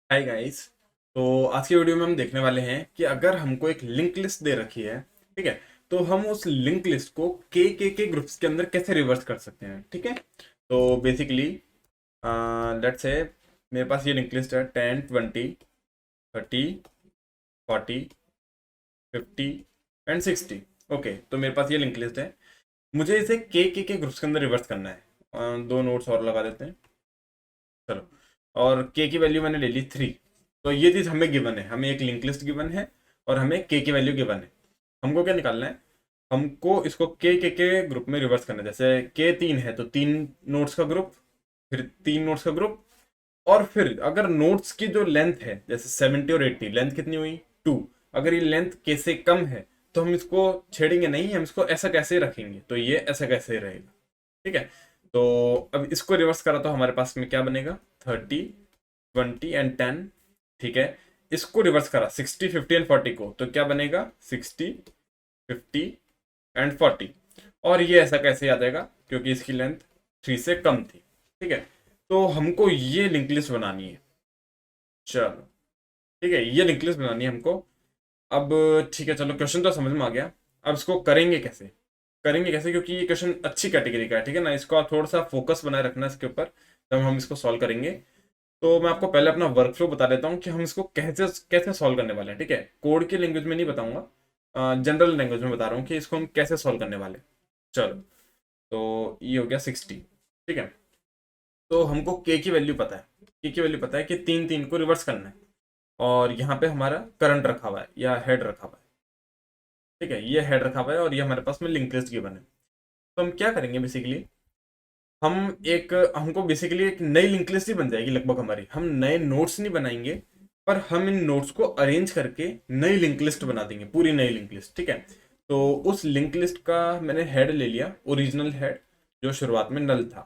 Hi guys. तो आज की वीडियो में हम देखने वाले हैं कि अगर हमको एक लिंक लिस्ट दे रखी है, ठीक है, तो हम उस लिंक लिस्ट को के ग्रुप्स के अंदर कैसे रिवर्स कर सकते हैं। ठीक है, तो बेसिकली लेट्स से मेरे पास ये लिंक लिस्ट है 10 20 30 40 50 एंड 60। ओके, तो मेरे पास ये लिंक लिस्ट है। मुझे इसे के ग्रुप्स के अंदर रिवर्स करना है। दो नोट्स और लगा देते हैं। चलो, और की वैल्यू मैंने ले ली 3। तो ये चीज़ हमें गिवन है, हमें एक लिंक लिस्ट गिवन है और हमें की वैल्यू गिवन है। हमको क्या निकालना है? हमको इसको के ग्रुप में रिवर्स करना है। जैसे के 3 है तो 3 नोट्स का ग्रुप, फिर 3 नोट्स का ग्रुप, और फिर अगर नोट्स की जो लेंथ है जैसे 70 और 80, लेंथ कितनी हुई 2, अगर ये लेंथ के से कम है तो हम इसको छेड़ेंगे नहीं, हम इसको ऐसा कैसे रखेंगे, तो ये ऐसा कैसे रहेगा। ठीक है, तो अब इसको रिवर्स करा तो हमारे पास में क्या बनेगा? 30 20 एंड 10। ठीक है, इसको रिवर्स करा 60 50 एंड 40 को, तो क्या बनेगा? 60 50 एंड 40। और ये ऐसा कैसे आ जाएगा? क्योंकि इसकी लेंथ 3 से कम थी। ठीक है, तो हमको ये लिंक लिस्ट बनानी है। चलो, ठीक है, ये लिंक लिस्ट बनानी है हमको। अब ठीक है, चलो, क्वेश्चन तो समझ में आ गया। अब इसको करेंगे कैसे? करेंगे कैसे, क्योंकि ये क्वेश्चन अच्छी कैटेगरी का है। ठीक है ना, इसको आप थोड़ा सा फोकस बनाए रखना इसके ऊपर जब हम इसको सॉल्व करेंगे। तो मैं आपको पहले अपना वर्क फ्लो बता देता हूँ कि हम इसको कैसे कैसे सॉल्व करने वाले हैं। ठीक है, कोड की लैंग्वेज में नहीं बताऊंगा, जनरल लैंग्वेज में बता रहा हूँ कि इसको हम कैसे सॉल्व करने वाले हैं। चलो, तो ये हो गया 60। ठीक है, तो हमको के की वैल्यू पता है। के की वैल्यू पता है कि 3 3 को रिवर्स करना है, और यहाँ पे हमारा करंट रखा हुआ है या हेड रखा हुआ है। ठीक है, ये हेड रखा हुआ है और ये हमारे पास में लिंक लिस्ट गिवन है। तो हम क्या करेंगे बेसिकली, हम एक हमको बेसिकली एक नई लिंक लिस्ट ही बन जाएगी लगभग हमारी। हम नए नोट्स नहीं बनाएंगे, पर हम इन नोट्स को अरेंज करके नई लिंक लिस्ट बना देंगे, पूरी नई लिंक लिस्ट। ठीक है, तो उस लिंक लिस्ट का मैंने हेड ले लिया, ओरिजिनल हेड जो शुरुआत में नल था।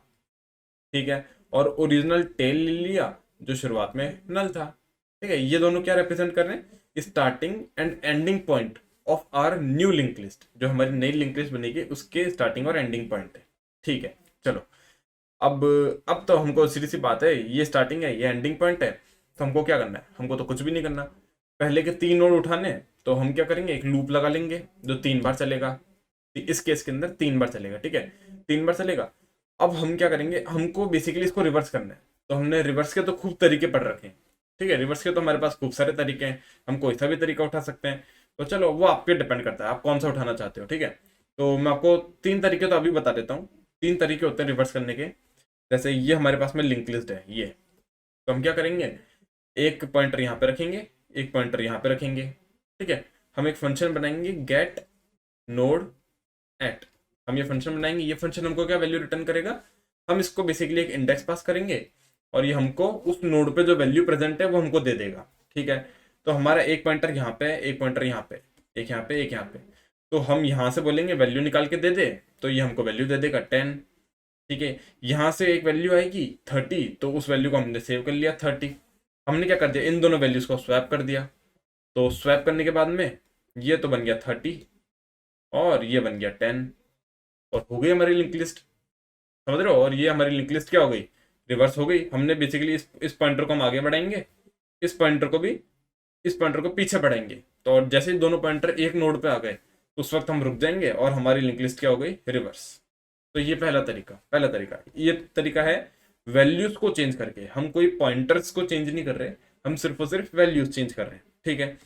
ठीक है, और ओरिजिनल टेल ले लिया जो शुरुआत में नल था। ठीक है, ये दोनों क्या रिप्रेजेंट कर रहे हैं? Starting and ending point of our new link list. जो हमारी नई लिंक लिस्ट बनेगी उसके स्टार्टिंग और एंडिंग पॉइंट है। ठीक है, चलो, अब अब तो हमको सीधी सी बात है, ये स्टार्टिंग है ये एंडिंग पॉइंट है। तो हमको क्या करना है? हमको तो कुछ भी नहीं करना। पहले के 3 नोड उठाने हैं, तो हम क्या करेंगे? एक लूप लगा लेंगे जो 3 बार चलेगा। इस केस के अंदर 3 बार चलेगा। ठीक है, 3 बार चलेगा। अब हम क्या करेंगे? हमको बेसिकली इसको रिवर्स करना है। तो हमने रिवर्स के तो खूब तरीके पढ़ रखे हैं। ठीक है, रिवर्स के तो हमारे पास खूब सारे तरीके हैं, हम कोई सा भी तरीका उठा सकते हैं। तो चलो, वो आप पे डिपेंड करता है आप कौन सा उठाना चाहते हो। ठीक है, तो मैं आपको 3 तरीके तो अभी बता देता हूँ। 3 तरीके होते हैं रिवर्स करने के। जैसे ये हमारे पास में लिंक लिस्ट है ये, तो हम क्या करेंगे? एक पॉइंटर यहाँ पे रखेंगे, एक पॉइंटर यहाँ पे रखेंगे। ठीक है, हम एक फंक्शन बनाएंगे गेट नोड एट। हम ये फंक्शन बनाएंगे, ये फंक्शन हमको क्या वैल्यू रिटर्न करेगा? हम इसको बेसिकली एक इंडेक्स पास करेंगे, और ये हमको उस नोड पे जो वैल्यू प्रेजेंट है वो हमको दे देगा। ठीक है, तो हमारा एक पॉइंटर यहाँ पे है, एक पॉइंटर यहाँ पे, एक यहाँ पे, एक यहाँ पे। तो हम यहाँ से बोलेंगे वैल्यू निकाल के दे दे, तो ये हमको वैल्यू दे देगा 10। ठीक है, यहाँ से एक वैल्यू आएगी 30, तो उस वैल्यू को हमने सेव कर लिया 30। हमने क्या कर दिया? इन दोनों वैल्यूज को स्वैप कर दिया। तो स्वैप करने के बाद में ये तो बन गया 30 और ये बन गया 10, और हो गई हमारी लिंक लिस्ट। समझ रहे हो? और ये हमारी लिंक लिस्ट क्या हो गई? रिवर्स हो गई। हमने बेसिकली इस पॉइंटर को हम आगे बढ़ाएंगे, इस पॉइंटर को भी, इस पॉइंटर को पीछे बढ़ाएंगे। तो और जैसे ही दोनों पॉइंटर एक नोड पे आ गए, तो उस वक्त हम रुक जाएंगे और हमारी लिंक लिस्ट क्या हो गई? रिवर्स। तो ये पहला तरीका ये तरीका है वैल्यूज को चेंज करके। हम कोई पॉइंटर्स को चेंज नहीं कर रहे, हम सिर्फ और सिर्फ वैल्यूज चेंज कर रहे हैं। ठीक है,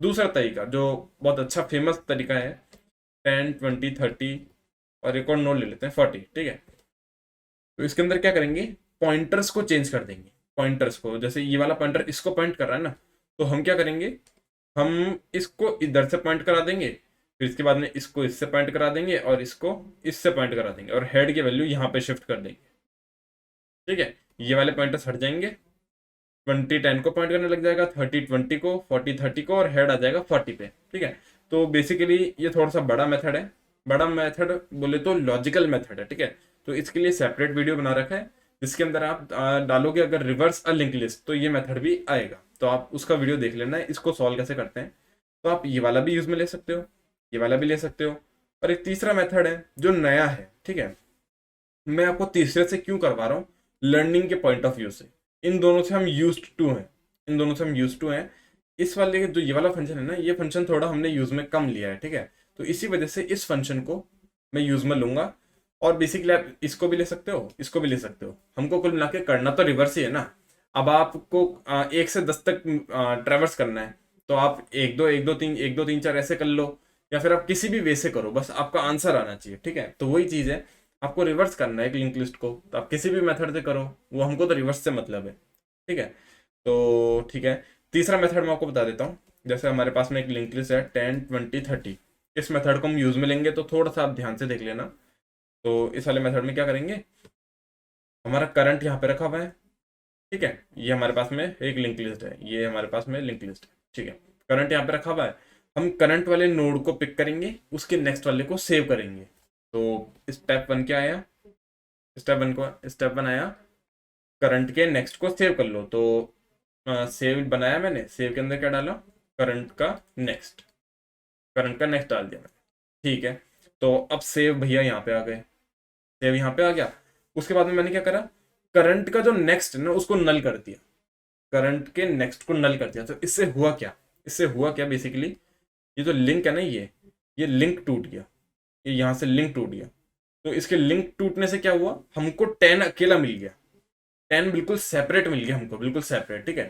दूसरा तरीका जो बहुत अच्छा फेमस तरीका है, 10 20 30, और एक और नोड ले लेते हैं 40। ठीक है, तो इसके अंदर क्या करेंगे? पॉइंटर्स को चेंज कर देंगे। पॉइंटर्स को, जैसे ये वाला पॉइंटर इसको पॉइंट कर रहा है ना, तो हम क्या करेंगे? हम इसको इधर से पॉइंट करा देंगे, फिर इसके बाद में इसको इससे पॉइंट करा देंगे और इसको इससे पॉइंट करा देंगे, और हेड की वैल्यू यहाँ पे शिफ्ट कर देंगे। ठीक है, ये वाले पॉइंटर्स हट जाएंगे, 20 10 को पॉइंट करने लग जाएगा, 30 20 को, 40 30 को, और हेड आ जाएगा 40 पे। ठीक है, तो बेसिकली ये थोड़ा सा बड़ा मेथड है। बड़ा मेथड बोले तो लॉजिकल मेथड है। ठीक है, तो इसके लिए सेपरेट वीडियो बना रखा है, जिसके अंदर आप डालोगे अगर रिवर्स अ लिंक लिस्ट, तो ये मेथड भी आएगा। तो आप उसका वीडियो देख लेना है, इसको सॉल्व कैसे करते हैं। तो आप ये वाला भी यूज में ले सकते हो, ये वाला भी ले सकते हो। और एक तीसरा मेथड है जो नया है। ठीक है, मैं आपको तीसरे से क्यों करवा रहा हूँ? लर्निंग के पॉइंट ऑफ व्यू से। इन दोनों से हम यूज्ड टू हैं। इन दोनों से हम यूज टू हैं। इस वाले जो ये वाला फंक्शन है ना, ये फंक्शन थोड़ा हमने यूज में कम लिया है, ठीक है। तो इसी वजह से इस फंक्शन को मैं यूज में लूंगा। और बेसिकली आप इसको भी ले सकते हो, इसको भी ले सकते हो। हमको कुल मिला के करना तो रिवर्स ही है ना। अब आपको 1 से 10 तक ट्रेवर्स करना है, तो आप एक दो तीन चार ऐसे कर लो, या फिर आप किसी भी वे से करो, बस आपका आंसर आना चाहिए, ठीक है। तो वही चीज़ है, आपको रिवर्स करना है एक लिंक लिस्ट को, तो आप किसी भी मेथड से करो, वो हमको तो रिवर्स से मतलब है, ठीक है। तो ठीक है, तीसरा मेथड मैं आपको बता देता हूँ। जैसे हमारे पास में एक लिंक लिस्ट है 10 20 30, इस मेथड को हम यूज में लेंगे, तो थोड़ा सा आप ध्यान से देख लेना। तो इस वाले मेथड में क्या करेंगे, हमारा करंट यहाँ पे रखा हुआ है, ठीक है। ये हमारे पास में एक लिंक लिस्ट है, ये हमारे पास में लिंक लिस्ट है, ठीक है। करंट यहाँ पे रखा हुआ है, हम करंट वाले नोड को पिक करेंगे, उसके नेक्स्ट वाले को सेव करेंगे। तो स्टेप 1 क्या आया, स्टेप वन आया, करंट के नेक्स्ट को सेव कर लो। तो सेव बनाया मैंने, सेव के अंदर क्या डाला, करंट का नेक्स्ट, करंट का नेक्स्ट डाल दिया मैंने, ठीक है। तो अब सेव भैया यहाँ पे आ गए, सेव यहाँ पे आ गया। उसके बाद में मैंने क्या करा, करंट का जो नेक्स्ट है ना उसको नल कर दिया, करंट के नेक्स्ट को नल कर दिया। तो इससे हुआ क्या, इससे हुआ क्या बेसिकली, ये जो लिंक है ना, ये लिंक टूट गया, ये यहाँ से लिंक टूट गया। तो इसके लिंक टूटने से क्या हुआ, हमको 10 अकेला मिल गया, 10 बिल्कुल सेपरेट मिल गया हमको, बिल्कुल सेपरेट, ठीक है।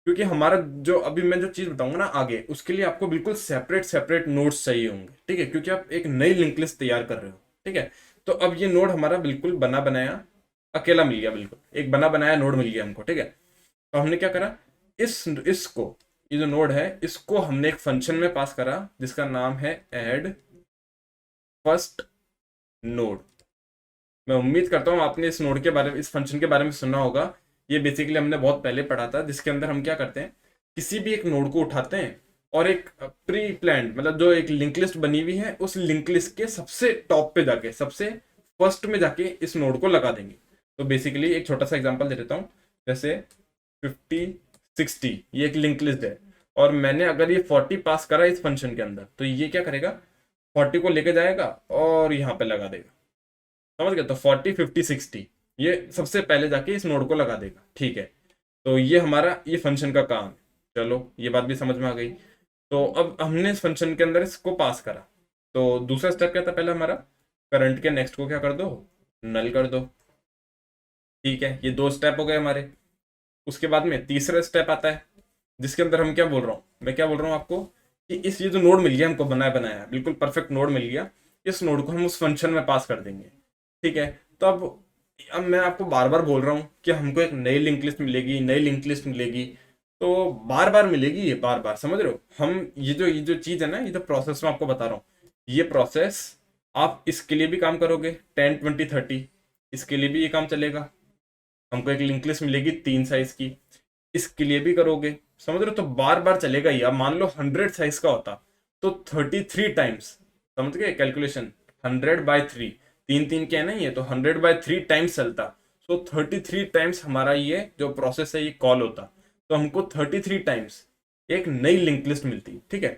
क्योंकि हमारा जो अभी मैं जो चीज बताऊंगा ना आगे, उसके लिए आपको बिल्कुल सेपरेट सेपरेट नोड्स चाहिए होंगे, ठीक है, क्योंकि आप एक नई लिंक लिस्ट तैयार कर रहे हो, ठीक है। तो अब ये नोड हमारा बिल्कुल बना बनाया अकेला मिल गया, बिल्कुल एक बना बनाया नोड मिल गया हमको, ठीक है। तो हमने क्या करा, इसको, ये जो नोड है इसको हमने एक फंक्शन में पास करा, जिसका नाम है ऐड फर्स्ट नोड। मैं उम्मीद करता हूँ आपने इस नोड के बारे में, इस फंक्शन के बारे में सुना होगा। ये बेसिकली हमने बहुत पहले पढ़ा था, जिसके अंदर हम क्या करते हैं, किसी भी एक नोड को उठाते हैं और एक प्री प्लान्ड, मतलब जो एक लिंक लिस्ट बनी हुई है, उस लिंक लिस्ट के सबसे टॉप पे जाके, सबसे फर्स्ट में जाके इस नोड को लगा देंगे। तो बेसिकली एक छोटा सा एग्जांपल दे देता हूँ। जैसे 50 60 ये एक लिंक लिस्ट है, और मैंने अगर ये 40 पास करा इस फंक्शन के अंदर, तो ये क्या करेगा, 40 को लेके जाएगा और यहाँ पे लगा देगा, समझ गए। तो 40 50 60 ये सबसे पहले जाके इस नोड को लगा देगा, ठीक है। तो ये हमारा ये फंक्शन का काम है। चलो ये बात भी समझ में आ गई। तो अब हमने इस फंक्शन के अंदर इसको पास करा। तो दूसरा स्टेप क्या था, पहले हमारा करंट के नेक्स्ट को क्या कर दो, नल कर दो, ठीक है। ये 2 स्टेप हो गए हमारे। उसके बाद में तीसरा स्टेप आता है, जिसके अंदर हम क्या बोल रहा हूँ, मैं क्या बोल रहा हूँ आपको, कि इस ये जो नोड मिल गया हमको, बनाया बनाया बिल्कुल परफेक्ट नोड मिल गया, इस नोड को हम उस फंक्शन में पास कर देंगे, ठीक है। तो अब मैं आपको बार बार बोल रहा हूँ कि हमको एक नई लिंक लिस्ट मिलेगी, नई लिंक लिस्ट मिलेगी, तो बार बार मिलेगी, ये बार बार, समझ रहे हो। हम ये जो चीज़ है ना, ये जो प्रोसेस मैं आपको बता रहा हूँ, ये प्रोसेस आप इसके लिए भी काम करोगे 10 20 30, इसके लिए भी ये काम चलेगा। हमको एक लिंक लिस्ट मिलेगी 3 साइज की, इसके लिए भी करोगे, समझ रहे हो। तो बार बार चलेगा ही। अब मान लो 100 साइज का होता, तो 33 टाइम्स, समझ गए कैलकुलेशन, 100/3, तीन तीन क्या है ना, ये तो 100/3 टाइम्स चलता। सो 33 टाइम्स हमारा ये जो प्रोसेस है ये कॉल होता। तो हमको 33 टाइम्स एक नई लिंक लिस्ट मिलती, ठीक है।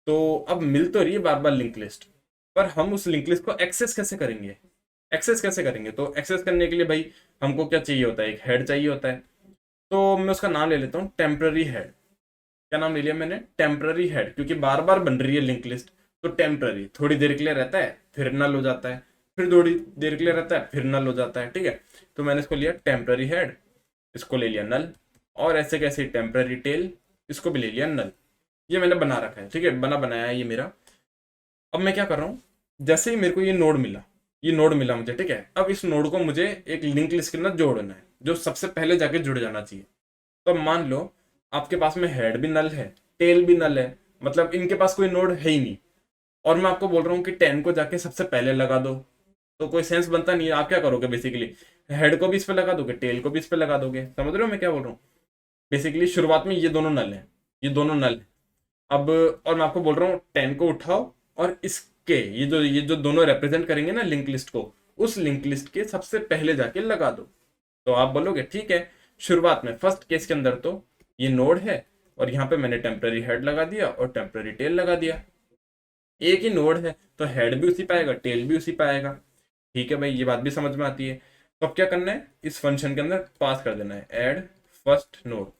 तो अब मिल तो रही है बार बार लिंक लिस्ट, पर हम उस लिंक लिस्ट को एक्सेस कैसे करेंगे, एक्सेस कैसे करेंगे। तो एक्सेस करने के लिए भाई हमको क्या चाहिए होता है, एक हेड चाहिए होता है। तो मैं उसका नाम ले लेता हूँ टेम्पररी हेड। क्या नाम ले लिया मैंने, टेम्पररी हेड, क्योंकि बार बार बन रही है लिंक लिस्ट। तो टेम्पररी, थोड़ी देर के लिए रहता है, फिर नल हो जाता है, फिर थोड़ी देर के लिए रहता है, फिर नल हो जाता है, ठीक है। तो मैंने इसको लिया टेम्पररी हेड, इसको ले लिया नल, और ऐसे कैसे टेम्पररी टेल, इसको भी ले लिया नल। ये मैंने बना रखा है, ठीक है, बना बनाया है ये मेरा। अब मैं क्या कर रहा हूँ, जैसे ही मेरे को ये नोड मिला, ये नोड मिला मुझे, ठीक है। अब इस नोड को मुझे एक लिंक लिस्ट के अंदर जोड़ना है, जो सबसे पहले जाके जुड़ जाना चाहिए। तो अब मान लो आपके पास में हेड भी नल है, टेल भी नल है, मतलब इनके पास कोई नोड है ही नहीं, और मैं आपको बोल रहा हूँ कि 10 को जाके सबसे पहले लगा दो, तो कोई सेंस बनता नहीं है। आप क्या करोगे, बेसिकली हेड को भी इस पे लगा दोगे, टेल को भी इस पे लगा दोगे, समझ रहे हो मैं क्या बोल रहा हूँ। बेसिकली शुरुआत में ये दोनों नल है, ये दोनों नल है। अब और मैं आपको बोल रहा हूँ 10 को उठाओ, और इसके ये जो दोनों रिप्रेजेंट करेंगे ना लिंक लिस्ट को, उस लिंक लिस्ट के सबसे पहले जाके लगा दो। तो आप बोलोगे ठीक है, शुरुआत में फर्स्ट केस के अंदर तो ये नोड है, और यहाँ पे मैंने टेम्पररी हेड लगा दिया और टेम्पररी टेल लगा दिया। एक ही नोड है तो हेड भी उसी पाएगा, टेल भी उसी पाएगा, ठीक है भाई, ये बात भी समझ में आती है। तो अब क्या करना है, इस फंक्शन के अंदर पास कर देना है ऐड फर्स्ट नोड,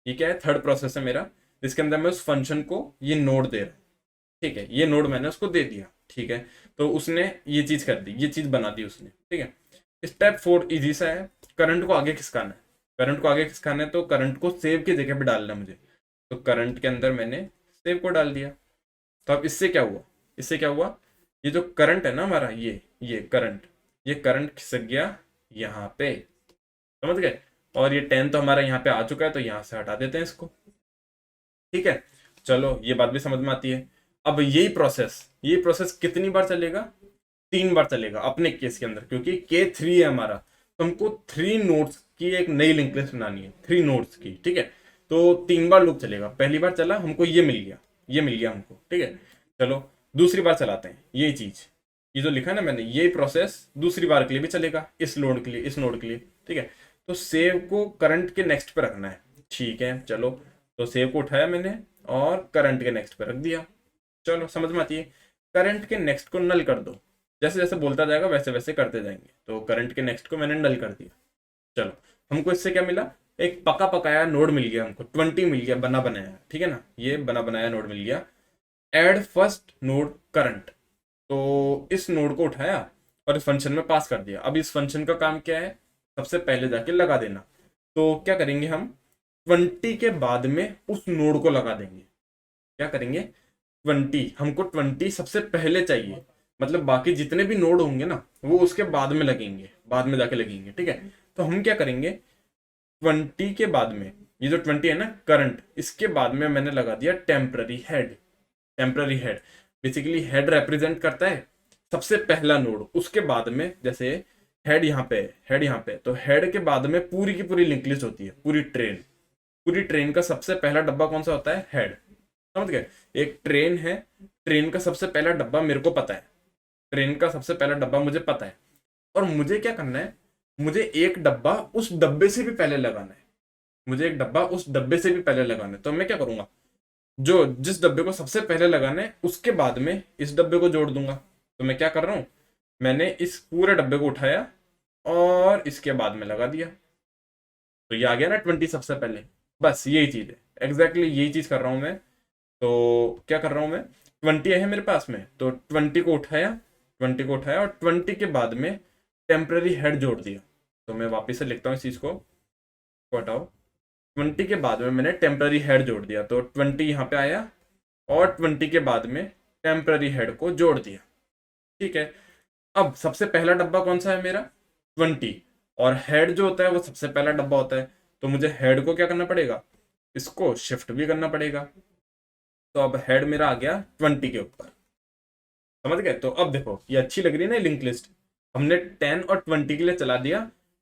ये क्या है, थर्ड प्रोसेस है मेरा, जिसके अंदर मैं उस फंक्शन को ये नोड दे रहा हूँ। ठीक है, ये नोड मैंने उसको दे दिया। ठीक है, तो उसने ये चीज कर दी, ये चीज बना दी उसने। ठीक है, स्टेप 4 इजी सा है। करंट को आगे खिसकाना है। करंट को आगे खिसकाना है तो करंट को सेव की जगह पे डालना है मुझे। तो करंट के अंदर मैंने सेव को डाल दिया। तो अब इससे क्या हुआ, इससे क्या हुआ, ये जो करंट है ना हमारा, ये करंट, ये करंट खिसक गया यहाँ पे, समझ गए। और ये 10 तो हमारा यहाँ पे आ चुका है, तो यहाँ से हटा देते हैं इसको। ठीक है, चलो ये बात भी समझ में आती है। अब यही प्रोसेस कितनी बार चलेगा, 3 बार चलेगा अपने केस के अंदर, क्योंकि K3 है हमारा, तो हमको 3 नोड्स की एक नई लिंक लिस्ट बनानी है, 3 नोड्स की। ठीक है, तो 3 बार लूप चलेगा। पहली बार चला, हमको ये मिल गया, ये मिल गया हमको। ठीक है, चलो दूसरी बार चलाते हैं ये चीज, ये जो लिखा है ना मैंने, ये प्रोसेस दूसरी बार के लिए भी चलेगा, इस नोड के लिए, इस नोड के लिए। ठीक है, तो सेव को करंट के नेक्स्ट पे रखना है। ठीक है, चलो, तो सेव को उठाया मैंने और करंट के नेक्स्ट पे रख दिया। चलो समझ में आती है। करंट के नेक्स्ट को नल कर दो, जैसे जैसे बोलता जाएगा वैसे वैसे करते जाएंगे। तो करंट के नेक्स्ट को मैंने नल कर दिया। चलो, हमको इससे क्या मिला, एक पका पकाया नोड मिल गया हमको, 20 मिल गया बना बनाया। ठीक है ना, ये बना बनाया नोड मिल गया। एड फर्स्ट नोड करंट, तो इस नोड को उठाया और इस फंक्शन में पास कर दिया। अब इस फंक्शन का काम क्या है, सबसे पहले जाके लगा देना। तो क्या करेंगे हम, 20 के बाद में उस नोड को लगा देंगे। क्या करेंगे, 20, हमको 20 सबसे पहले चाहिए, मतलब बाकी जितने भी नोड होंगे ना वो उसके बाद में लगेंगे, बाद में जाके लगेंगे। ठीक है, तो हम क्या करेंगे, 20 के बाद में, ये जो 20 है ना करंट, इसके बाद में मैंने लगा दिया temporary head. Temporary head basically head represent करता है सबसे पहला नोड, उसके बाद में जैसे हेड यहाँ पे, हेड यहाँ पे, तो हेड के बाद में पूरी की पूरी लिंक लिस्ट होती है, पूरी ट्रेन का सबसे पहला डब्बा कौन सा होता है, हेड। समझ गए, एक ट्रेन है, ट्रेन का सबसे पहला डब्बा मेरे को पता है, ट्रेन का सबसे पहला डब्बा मुझे पता है, और मुझे क्या करना है, मुझे एक डब्बा उस डब्बे से भी पहले लगाना है, मुझे एक डब्बा उस डब्बे से भी पहले लगाना है। तो मैं क्या करूंगा, जो जिस डब्बे को सबसे पहले लगाना है उसके बाद में इस डब्बे को जोड़ दूंगा। तो मैं क्या कर रहा हूँ, मैंने इस पूरे डब्बे को उठाया और इसके बाद में लगा दिया, तो ये आ गया ना 20 सबसे पहले। बस यही चीज है, एग्जैक्टली यही चीज कर रहा हूँ मैं। तो क्या कर रहा हूँ मैं, 20 है मेरे पास में, तो 20 को उठाया, 20 को उठाया और 20 के बाद में टेम्पररी हेड जोड़ दिया। तो मैं वापस से लिखता हूँ इस चीज को हटाओ, 20 के बाद में मैंने टेम्पररी हेड जोड़ दिया, तो 20 यहाँ पे आया और 20 के बाद में टेम्पररी हेड को जोड़ दिया। ठीक है, अब सबसे पहला डब्बा कौन सा है मेरा, 20, और हेड जो होता है वो सबसे पहला डब्बा होता है, तो मुझे हेड को क्या करना पड़ेगा, इसको शिफ्ट भी करना पड़ेगा। तो अब हेड मेरा आ गया 20 के ऊपर, समझ गए। तो अब देखो ये अच्छी लग रही है ना लिंक लिस्ट, हमने 10 और 20 के लिए चला दिया,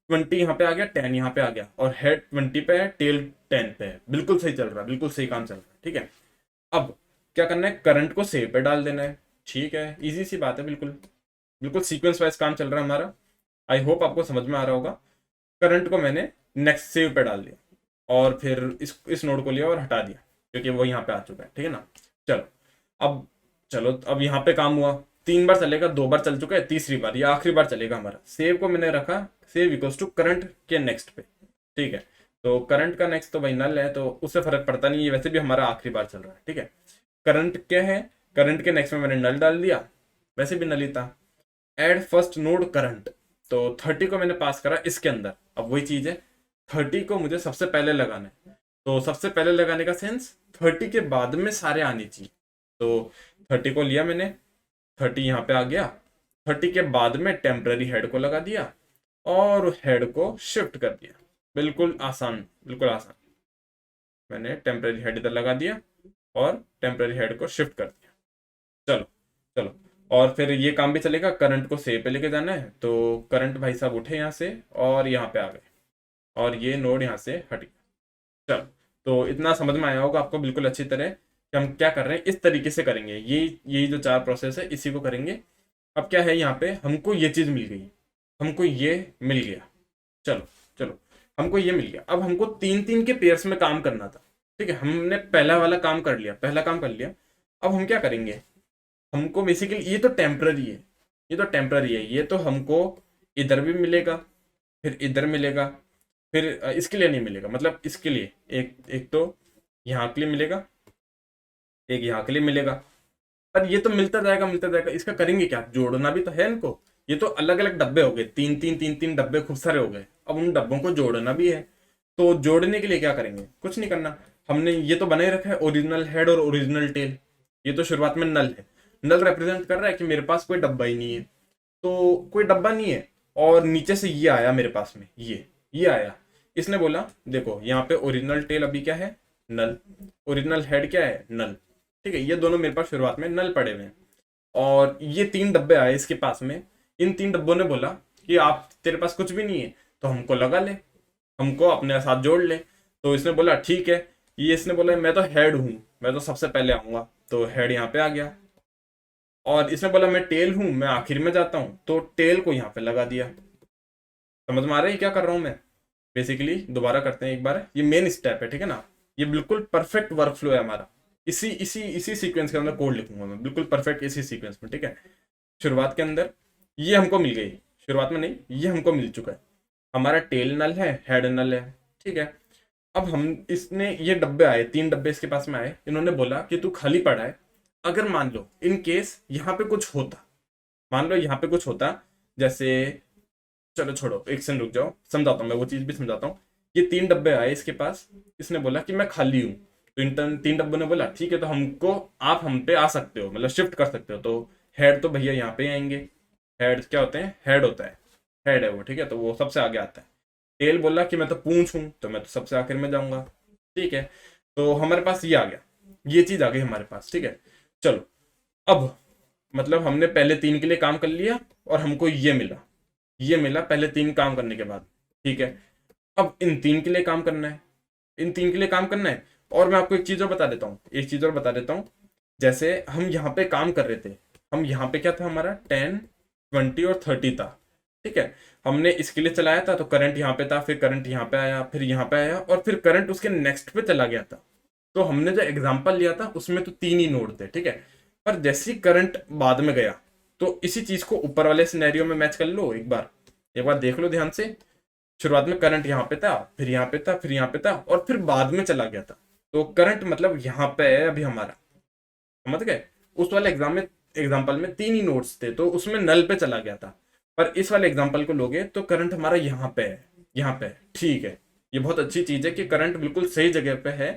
20 यहाँ पे आ गया, 10 यहाँ पे आ गया, और हेड 20 पे है, टेल 10 पे है, बिल्कुल सही चल रहा है, बिल्कुल सही काम चल रहा है। ठीक है, अब क्या करना है, करंट को सेव पे डाल देना है। ठीक है, इजी सी बात है, बिल्कुल बिल्कुल सीक्वेंस वाइज काम चल रहा है हमारा। आई होप आपको समझ में आ रहा होगा। करंट को मैंने नेक्स्ट सेव पे डाल दिया और फिर इस नोड को लिया और हटा दिया, क्योंकि वो यहाँ पे आ चुका है। ठीक है ना, चलो अब, अब यहाँ पे काम हुआ, 3 बार चलेगा, 2 बार चल चुका है, तीसरी बार या आखिरी बार चलेगा हमारा। सेव को मैंने रखा, सेव इक्वल्स टू करंट के नेक्स्ट पे। ठीक है, तो करंट का नेक्स्ट तो भाई नल है, तो उससे फर्क पड़ता नहीं है, वैसे भी हमारा आखिरी बार चल रहा है। ठीक है, करंट क्या है, करंट के नेक्स्ट में मैंने नल डाल दिया, वैसे भी नल ही था। एड फर्स्ट नोड करंट, तो 30 को मैंने पास करा इसके अंदर। अब वही चीज है, 30 को मुझे सबसे पहले लगाना है, तो सबसे पहले लगाने का सेंस 30 के बाद में सारे आने चाहिए। तो 30 को लिया मैंने, 30 यहाँ पे आ गया, 30 के बाद में टेम्पररी हेड को लगा दिया और हेड को शिफ्ट कर दिया। बिल्कुल आसान, बिल्कुल आसान, मैंने टेम्पररी हेड इधर लगा दिया और टेम्पररी हेड को शिफ्ट कर दिया। चलो चलो, और फिर ये काम भी चलेगा, करंट को सेव पे लेके जाना है, तो करंट भाई साहब उठे यहाँ से और यहाँ पे आ गए और ये नोड यहाँ से हट गया। चलो, तो इतना समझ में आया होगा आपको बिल्कुल अच्छी तरह कि हम क्या कर रहे हैं, इस तरीके से करेंगे। ये जो 4 प्रोसेस है इसी को करेंगे। अब क्या है, यहाँ पे हमको ये चीज मिल गई, हमको ये मिल गया, चलो चलो, हमको ये मिल गया। अब हमको 3-3 के पेयर्स में काम करना था। ठीक है, हमने पहला वाला काम कर लिया, पहला काम कर लिया। अब हम क्या करेंगे, हमको बेसिकली ये तो टेम्पररी है, ये तो टेम्पररी है, ये तो हमको इधर भी मिलेगा, फिर इधर मिलेगा, फिर इसके लिए नहीं मिलेगा, मतलब इसके लिए एक एक तो यहाँ के लिए मिलेगा, एक यहाँ के लिए मिलेगा। पर ये तो मिलता जाएगा मिलता जाएगा, इसका करेंगे क्या, जोड़ना भी तो है इनको। ये तो अलग अलग डब्बे हो गए, तीन तीन तीन तीन डब्बे खूब सारे हो गए, अब उन डब्बों को जोड़ना भी है। तो जोड़ने के लिए क्या करेंगे, कुछ नहीं करना। हमने ये तो बनाए रखा है ओरिजिनल हेड और ओरिजिनल टेल। ये तो शुरुआत में नल है, नल रिप्रेजेंट कर रहा है कि मेरे पास कोई डब्बा ही नहीं है, तो कोई डब्बा नहीं है। और नीचे से ये आया मेरे पास में, ये आया, इसने बोला देखो यहाँ पे ओरिजिनल टेल अभी क्या है, नल, ओरिजिनल हेड क्या है, नल। ठीक है, ये दोनों मेरे पास शुरुआत में नल पड़े हुए हैं। और ये तीन डब्बे आए इसके पास में, इन तीन डब्बों ने बोला कि आप तेरे पास कुछ भी नहीं है तो हमको लगा ले, हमको अपने साथ जोड़ ले। तो इसने बोला ठीक है, ये इसने बोला मैं तो हेड हूँ, मैं तो सबसे पहले आऊंगा, तो हेड यहाँ पे आ गया। और इसने बोला मैं टेल हूँ, मैं आखिर में जाता हूँ, तो टेल को यहाँ पे लगा दिया। समझ में आ रहा है क्या कर रहा हूँ मैं। बेसिकली दोबारा करते हैं एक बार, ये मेन स्टेप है, ठीक है ना, ये बिल्कुल परफेक्ट वर्कफ्लो है हमारा। इसी इसी इसी सीक्वेंस के अंदर कोड लिखूंगा मैं, बिल्कुल परफेक्ट इसी सीक्वेंस में, ठीक है। शुरुआत के अंदर ये हमको मिल गई, शुरुआत में नहीं, ये हमको मिल चुका है, हमारा टेल नल है, हेड नल है, ठीक है। अब हम इसने ये डब्बे आए, तीन डब्बे इसके पास में आए, इन्होंने बोला कि तू खाली पड़ा है, अगर मान लो इन केस यहाँ पे कुछ होता, मान लो यहाँ पे कुछ होता, जैसे, चलो छोड़ो एक सेकंड रुक जाओ, समझाता हूँ मैं, वो चीज भी समझाता हूँ। ये तीन डब्बे आए इसके पास, इसने बोला कि मैं खाली हूँ, तो इन तीन डब्बों ने बोला ठीक है, तो हमको आप हम पे आ सकते हो, मतलब शिफ्ट कर सकते हो। तो हेड तो भैया यहाँ पे आएंगे, हेड क्या होते हैं, हेड होता है, हेड है वो, ठीक है, तो वो सबसे आगे आता है। टेल बोला कि मैं तो पूंछ हूँ, तो मैं तो सबसे आखिर में जाऊंगा, ठीक है। तो हमारे पास ये आ गया, ये चीज आ गई हमारे पास, ठीक है। चलो अब मतलब हमने पहले तीन के लिए काम कर लिया और हमको ये मिला पहले तीन काम करने के बाद, ठीक है। अब इन तीन के लिए काम करना है, इन तीन के लिए काम करना है। और मैं आपको एक चीज और बता देता हूँ, एक चीज और बता देता हूँ। जैसे हम यहाँ पे काम कर रहे थे, हम यहाँ पे क्या था हमारा 10 20 और 30 था, ठीक है। हमने इसके लिए चलाया था तो करंट यहाँ पे था, फिर करंट यहाँ पे आया, फिर यहाँ पे आया, और फिर करंट उसके नेक्स्ट पे चला गया था। तो हमने जो एग्जाम्पल लिया था उसमें तो तीन ही नोड थे, ठीक है। पर जैसे ही करंट बाद में गया, तो इसी चीज को ऊपर वाले सिनेरियो में मैच कर लो, एक बार देख लो ध्यान से। शुरुआत में करंट यहाँ पे था, फिर यहाँ पे था, फिर यहाँ पे था, और फिर बाद में चला गया था। तो करंट मतलब यहाँ पे है अभी हमारा, समझ गए। उस वाले एग्जाम्पल में तीन ही नोड्स थे, तो उसमें नल पे चला गया था। पर इस वाले एग्जाम्पल को लोगे तो करंट हमारा यहाँ पे है, यहाँ पे है, ठीक है। ये बहुत अच्छी चीज है कि करंट बिल्कुल सही जगह पे है,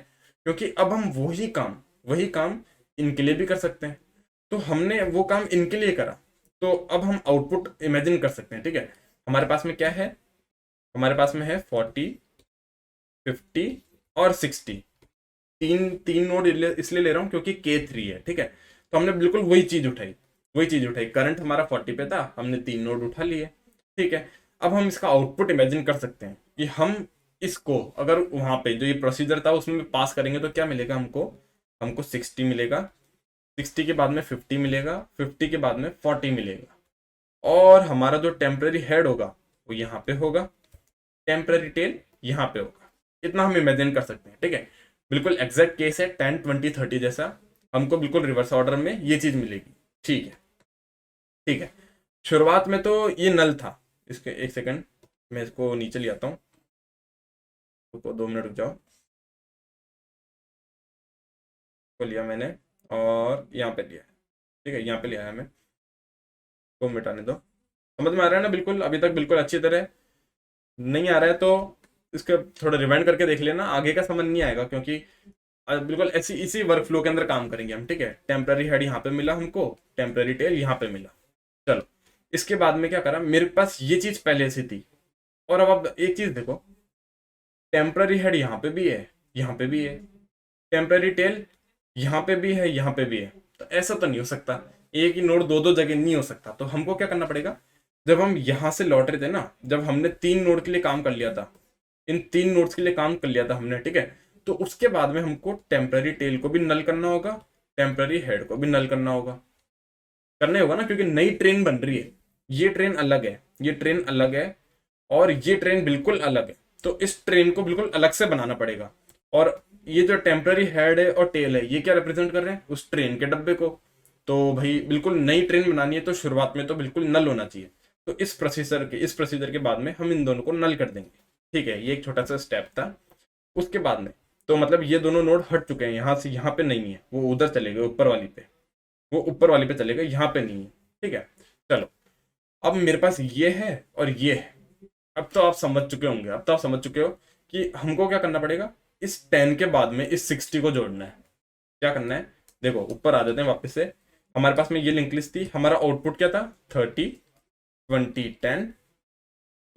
क्योंकि अब हम वही काम इनके लिए भी कर सकते हैं। तो हमने वो काम इनके लिए करा, तो अब हम आउटपुट इमेजिन कर सकते हैं, ठीक है। हमारे पास में क्या है, हमारे पास में है 40 50 और 60। तीन तीन नोड इसलिए ले रहा हूं क्योंकि K3 है, ठीक है। तो हमने बिल्कुल वही चीज उठाई, करंट हमारा 40 पे था, हमने तीन नोड उठा लिए, ठीक है। अब हम इसका आउटपुट इमेजिन कर सकते हैं कि हम इसको अगर वहां पे जो ये प्रोसीजर था उसमें पास करेंगे तो क्या मिलेगा हमको, हमको 60 मिलेगा, 60 के बाद में 50 मिलेगा, 50 के बाद में 40 मिलेगा। और हमारा जो टेम्पररी हेड होगा वो यहाँ पे होगा, टेम्पररी टेल यहाँ पे होगा। इतना हम इमेजिन कर सकते हैं, ठीक है। बिल्कुल एग्जैक्ट केस है 10 20 30 जैसा, हमको बिल्कुल रिवर्स ऑर्डर में ये चीज मिलेगी, ठीक है, ठीक है। शुरुआत में तो ये नल था, इसके एक सेकंड मैं इसको नीचे ले आता हूँ, रुको 2 मिनट रुक जाओ, को लिया मैंने और यहाँ पे लिया, ठीक है, यहाँ पे लिया है मैं, को मिटाने दो। समझ में आ रहा है ना, बिल्कुल अभी तक बिल्कुल अच्छी तरह। नहीं आ रहा है तो इसका थोड़ा रिवाइंड करके देख लेना, आगे का समझ नहीं आएगा, क्योंकि बिल्कुल ऐसी इसी वर्क फ्लो के अंदर काम करेंगे हम, ठीक है। टेम्पररी हेड यहाँ पे मिला हमको, टेम्पररी टेल यहाँ पे मिला। चलो इसके बाद में क्या करा, मेरे पास ये चीज पहले से थी, और अब एक चीज देखो, टेम्पररी हेड यहाँ पे भी है, यहाँ पे भी है, टेम्पररी टेल यहाँ पे भी है, यहाँ पे भी है। तो ऐसा तो नहीं हो सकता, एक ही नोड दो दो जगह नहीं हो सकता। तो हमको क्या करना पड़ेगा, जब हम यहाँ से लौट रहे थे ना, जब हमने तीन नोड के लिए काम कर लिया था, इन तीन नोड्स के लिए काम कर लिया था हमने, ठीक है। तो उसके बाद में हमको टेम्पररी टेल को भी नल करना होगा, टेम्पररी हेड को भी नल करना होगा ना, क्योंकि नई ट्रेन बन रही है, ये ट्रेन अलग है, ये ट्रेन अलग है, और ये ट्रेन बिल्कुल अलग है। तो इस ट्रेन को बिल्कुल अलग से बनाना पड़ेगा। और ये जो टेम्पररी हेड है और टेल है, ये क्या रिप्रेजेंट कर रहे हैं, उस ट्रेन के डब्बे को। तो भाई बिल्कुल नई ट्रेन बनानी है तो शुरुआत में तो बिल्कुल नल होना चाहिए। तो इस प्रोसीजर के बाद में हम इन दोनों को नल कर देंगे, ठीक है, ये एक छोटा सा स्टेप था। उसके बाद में तो मतलब ये दोनों नोड हट चुके हैं, यहाँ से यहाँ पे नहीं है, वो उधर चले गए ऊपर वाली पे, वो ऊपर वाली पे चले गए, यहाँ पे नहीं है। ठीक है, चलो अब मेरे पास ये है और ये है। अब तो आप समझ चुके होंगे, अब तो आप समझ चुके हो कि हमको क्या करना पड़ेगा। इस 10 के बाद में इस 60 को जोड़ना है। क्या करना है, देखो ऊपर आ जाते हैं वापस से। हमारे पास में ये लिंक लिस्ट थी, हमारा आउटपुट क्या था, 30 20 10।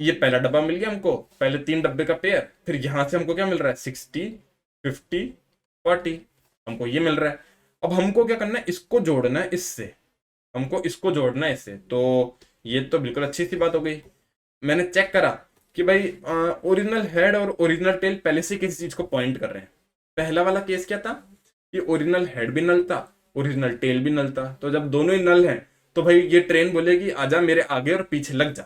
ये पहला डब्बा मिल गया हमको, पहले 3 डब्बे का पेयर। फिर यहां से हमको क्या मिल रहा है, 60 50 40, हमको ये मिल रहा है। अब हमको क्या करना है, इसको जोड़ना है इससे, हमको इसको जोड़ना है इससे। तो ये तो बिल्कुल अच्छी सी बात हो गई। मैंने चेक करा कि भाई ओरिजिनल हेड और ओरिजिनल टेल पहले से किसी चीज को पॉइंट कर रहे हैं। पहला वाला केस क्या था कि ओरिजिनल हेड भी नल था, ओरिजिनल टेल भी नल था। तो जब दोनों ही नल हैं तो भाई ये ट्रेन बोलेगी आजा मेरे आगे और पीछे लग जा।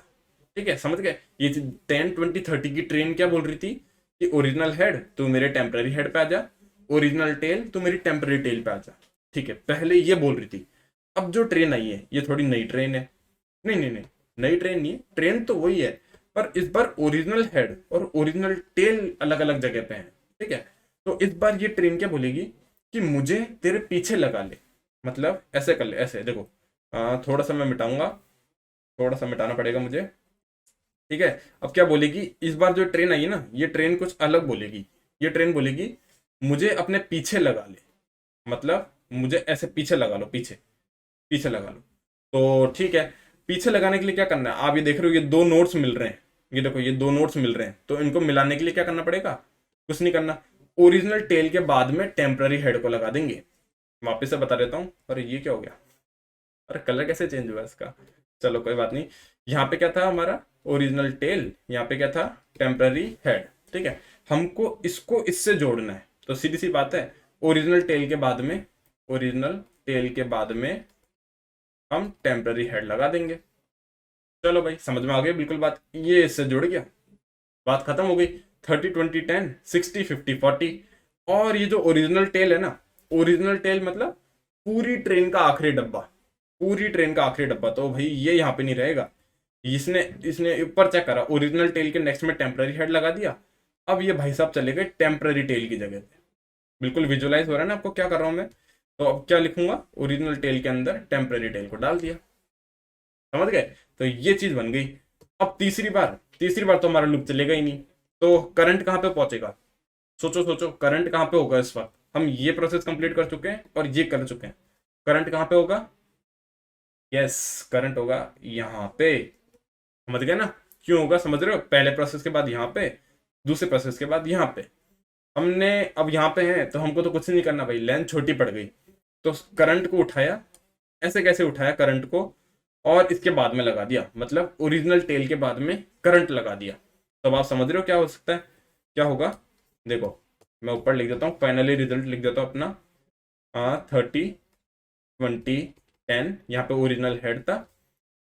ठीक है, समझ गए। ये 10 20 30 की ट्रेन क्या बोल रही थी कि ओरिजिनल हेड तू मेरे टेम्पररी हेड पे आ जा, ओरिजिनल टेल तू मेरी टेम्पररी टेल पे आ जा। ठीक है, पहले ये बोल रही थी। अब जो ट्रेन आई है ये थोड़ी नई ट्रेन है। नहीं नहीं नहीं, नई ट्रेन नहीं है, ट्रेन तो वही है, पर इस बार ओरिजिनल हेड और ओरिजिनल टेल अलग अलग जगह पे हैं। ठीक है, तो इस बार ये ट्रेन क्या बोलेगी कि मुझे तेरे पीछे लगा ले। मतलब ऐसे कर ले, ऐसे देखो। थोड़ा सा मैं मिटाऊंगा, थोड़ा सा मिटाना पड़ेगा मुझे। ठीक है, अब क्या बोलेगी, इस बार जो ट्रेन आई है ना, ये ट्रेन कुछ अलग बोलेगी। ये ट्रेन बोलेगी मुझे अपने पीछे लगा ले। मतलब मुझे ऐसे पीछे लगा लो, पीछे पीछे लगा लो। तो ठीक है, पीछे लगाने के लिए क्या करना है, आप ये देख रहे हो ये दो नोट्स मिल रहे हैं। ये देखो ये दो नोट्स मिल रहे हैं, तो इनको मिलाने के लिए क्या करना पड़ेगा, कुछ नहीं करना। ओरिजिनल टेल के बाद में टेम्पररी हेड को लगा देंगे। वापस से बता देता हूँ। अरे ये क्या हो गया, अरे कलर कैसे चेंज हुआ इसका। चलो कोई बात नहीं। यहाँ पे क्या था हमारा ओरिजिनल टेल, यहाँ पे क्या था टेम्पररी हेड। ठीक है, हमको इसको इससे जोड़ना है। तो सीधी सी बात है, ओरिजिनल टेल के बाद में, ओरिजिनल टेल के बाद में हम टेम्पररी हेड लगा देंगे। चलो भाई समझ में आ गई बिल्कुल बात, ये इससे जुड़ गया, बात खत्म हो गई। 30 20 10 60 50 40। और ये जो ओरिजिनल टेल है ना, ओरिजिनल टेल मतलब पूरी ट्रेन का आखिरी डब्बा, पूरी ट्रेन का आखिरी डब्बा। तो भाई ये यहाँ पे नहीं रहेगा। इसने इसने ऊपर चेक करा, ओरिजिनल टेल के नेक्स्ट में टेम्पररी हेड लगा दिया। अब ये भाई साहब चले गए टेम्पररी टेल की जगह पे। बिल्कुल विजुअलाइज हो रहा है ना आपको क्या कर रहा हूँ मैं। तो अब क्या लिखूंगा, ओरिजिनल टेल के अंदर टेम्पररी टेल को डाल दिया। समझ गए, तो ये चीज बन गई। अब तीसरी बार तो हमारा लूप चलेगा ही नहीं। तो करंट कहाँ पे पहुंचेगा, सोचो सोचो, करंट कहाँ पे होगा इस वक्त। हम ये प्रोसेस कंप्लीट कर चुके हैं और ये कर चुके हैं। करंट कहाँ पे होगा, यस करंट होगा यहाँ पे। समझ गए ना, क्यों होगा समझ रहे हो, पहले प्रोसेस के बाद यहाँ पे, दूसरे प्रोसेस के बाद यहाँ पे। हमने अब यहाँ पे हैं तो हमको तो कुछ नहीं करना भाई, लेंथ छोटी पड़ गई। तो करंट को उठाया, ऐसे कैसे उठाया करंट को, और इसके बाद में लगा दिया, मतलब ओरिजिनल टेल के बाद में करंट लगा दिया। तो अब आप समझ रहे हो क्या हो सकता है, क्या होगा। देखो मैं ऊपर लिख देता हूँ, फाइनली रिजल्ट लिख देता हूँ अपना। 30 20 10, यहाँ पे ओरिजिनल हेड था,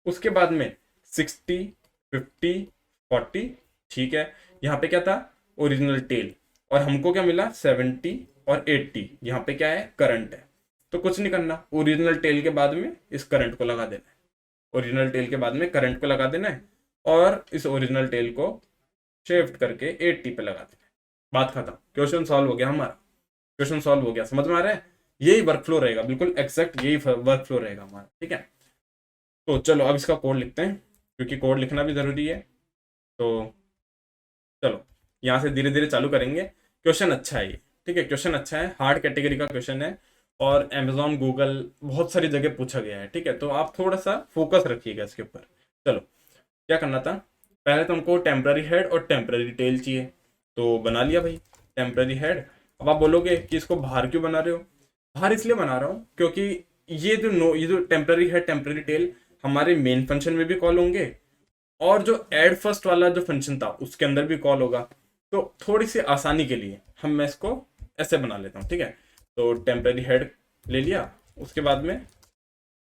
उसके बाद में 60 50 40। ठीक है, यहाँ पे क्या था ओरिजिनल टेल, और हमको क्या मिला 70 और 80। यहाँ पे क्या है करंट है। तो कुछ नहीं करना, ओरिजिनल टेल के बाद में इस करंट को लगा देना है, ओरिजिनल टेल के बाद में करंट को लगा देना है, और इस ओरिजिनल टेल को शिफ्ट करके 80 पे लगा देना है। बात खत्म, क्वेश्चन सॉल्व हो गया हमारा, क्वेश्चन सॉल्व हो गया। समझ में आ रहा है, यही वर्क फ्लो रहेगा, बिल्कुल एग्जैक्ट यही वर्क फ्लो रहेगा हमारा। ठीक है, तो चलो अब इसका कोड लिखते हैं, क्योंकि कोड लिखना भी जरूरी है। तो चलो यहाँ से धीरे धीरे चालू करेंगे। क्वेश्चन अच्छा है ये, ठीक है, क्वेश्चन अच्छा है, हार्ड कैटेगरी का क्वेश्चन है, और अमेजोन गूगल बहुत सारी जगह पूछा गया है। ठीक है, तो आप थोड़ा सा फोकस रखिएगा इसके ऊपर। चलो क्या करना था, पहले तो हमको टेम्पररी हेड और टेम्पररी टेल चाहिए। तो बना लिया भाई टेम्पररी हेड। अब आप बोलोगे कि इसको बाहर क्यों बना रहे हो, बाहर इसलिए बना रहा हूँ क्योंकि ये जो टेम्पररी हेड टेम्पररी टेल हमारे मेन फंक्शन में भी कॉल होंगे, और जो एड फर्स्ट वाला जो फंक्शन था उसके अंदर भी कॉल होगा। तो थोड़ी सी आसानी के लिए मैं इसको ऐसे बना लेता हूँ। ठीक है, तो टेम्पररी हेड ले लिया, उसके बाद में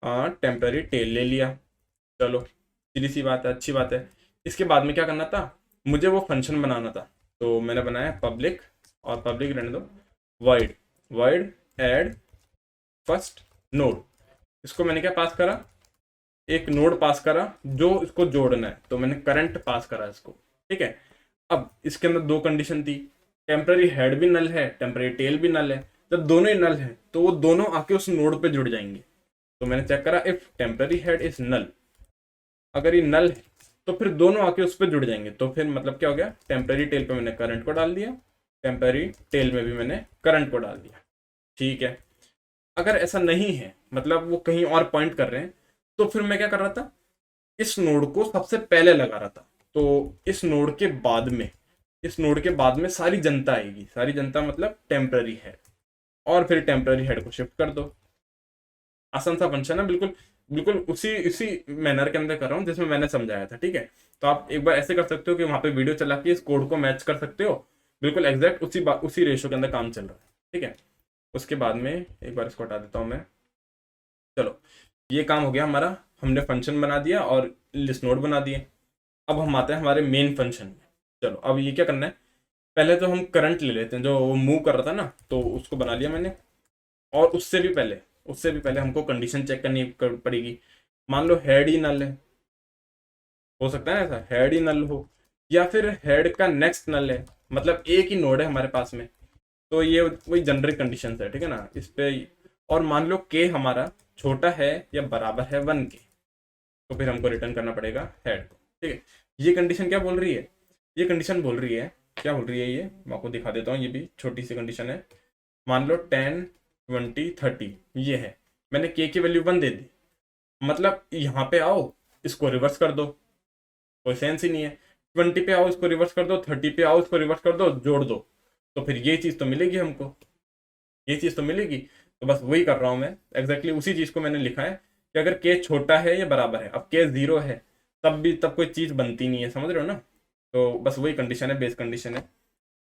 टेम्पररी टेल ले लिया। चलो सीधी सी बात है, अच्छी बात है। इसके बाद में क्या करना था, मुझे वो फंक्शन बनाना था। तो मैंने बनाया पब्लिक, और पब्लिक रहने दो, void void add first node. इसको मैंने क्या पास करा, एक नोड पास करा जो इसको जोड़ना है। तो मैंने करंट पास करा इसको। ठीक है, अब इसके अंदर दो कंडीशन थी, टेम्पररी हेड भी नल है, टेम्पररी टेल भी नल है। जब दोनों ही नल है तो वो दोनों आके उस नोड पे जुड़ जाएंगे। तो मैंने चेक करा, if temporary head is null, अगर ये नल है तो फिर दोनों आके उस पर जुड़ जाएंगे। तो फिर मतलब क्या हो गया, टेम्पररी टेल पे मैंने करंट को डाल दिया, टेम्पररी टेल में भी मैंने करंट को डाल दिया। ठीक है, अगर ऐसा नहीं है, मतलब वो कहीं और पॉइंट कर रहे हैं, तो फिर मैं क्या कर रहा था, इस नोड को सबसे पहले लगा रहा था। तो इस नोड के बाद में, इस नोड के बाद में सारी जनता आएगी, सारी जनता मतलब टेम्पररी हेड, और फिर टेम्पररी हेड को शिफ्ट कर दो। आसान सा फंक्शन है, बिल्कुल बिल्कुल उसी उसी मैनर के अंदर कर रहा हूँ जिसमें मैंने समझाया था। ठीक है, तो आप एक बार ऐसे कर सकते हो कि वहां पे वीडियो चला के इस कोड को मैच कर सकते हो, बिल्कुल एग्जैक्ट उसी रेशो के अंदर काम चल रहा है। ठीक है, उसके बाद में एक बार इसको हटा देता हूँ मैं। चलो, ये काम हो गया हमारा, हमने फंक्शन बना दिया और लिस्ट नोड बना दिए। अब हम आते हैं हमारे मेन फंक्शन में। चलो, अब ये क्या करना है, पहले तो हम करंट ले लेते हैं, जो वो मूव कर रहा था ना, तो उसको बना लिया मैंने। और उससे भी पहले हमको कंडीशन चेक करनी पड़ेगी। मान लो हेड ही नल है, हो सकता है ना ऐसा, हेड ही नल हो, या फिर हेड का नेक्स्ट नल है, मतलब एक ही नोड है हमारे पास में। तो ये वही जनरिक कंडीशन है, ठीक है ना, इस पे। और मान लो के हमारा छोटा है या बराबर है 1 के, तो फिर हमको रिटर्न करना पड़ेगा हेड को। ठीक है, ये कंडीशन क्या बोल रही है, ये कंडीशन बोल रही है, क्या बोल रही है ये मैं आपको दिखा देता हूँ। ये भी छोटी सी कंडीशन है। मान लो 10 20 30 ये है, मैंने के की वैल्यू 1 दे दी, मतलब यहाँ पे आओ इसको रिवर्स कर दो, कोई सेंस ही नहीं है। 20 पे आओ इसको रिवर्स कर दो, 30 पे आओ इसको रिवर्स कर दो, जोड़ दो, तो फिर ये चीज़ तो मिलेगी हमको, ये चीज़ तो मिलेगी। तो बस वही कर रहा हूँ मैं, एग्जैक्टली उसी चीज़ को मैंने लिखा है कि अगर के छोटा है या बराबर है। अब के 0 है तब कोई चीज़ बनती नहीं है, समझ रहे हो ना। तो बस वही कंडीशन है, बेस कंडीशन है।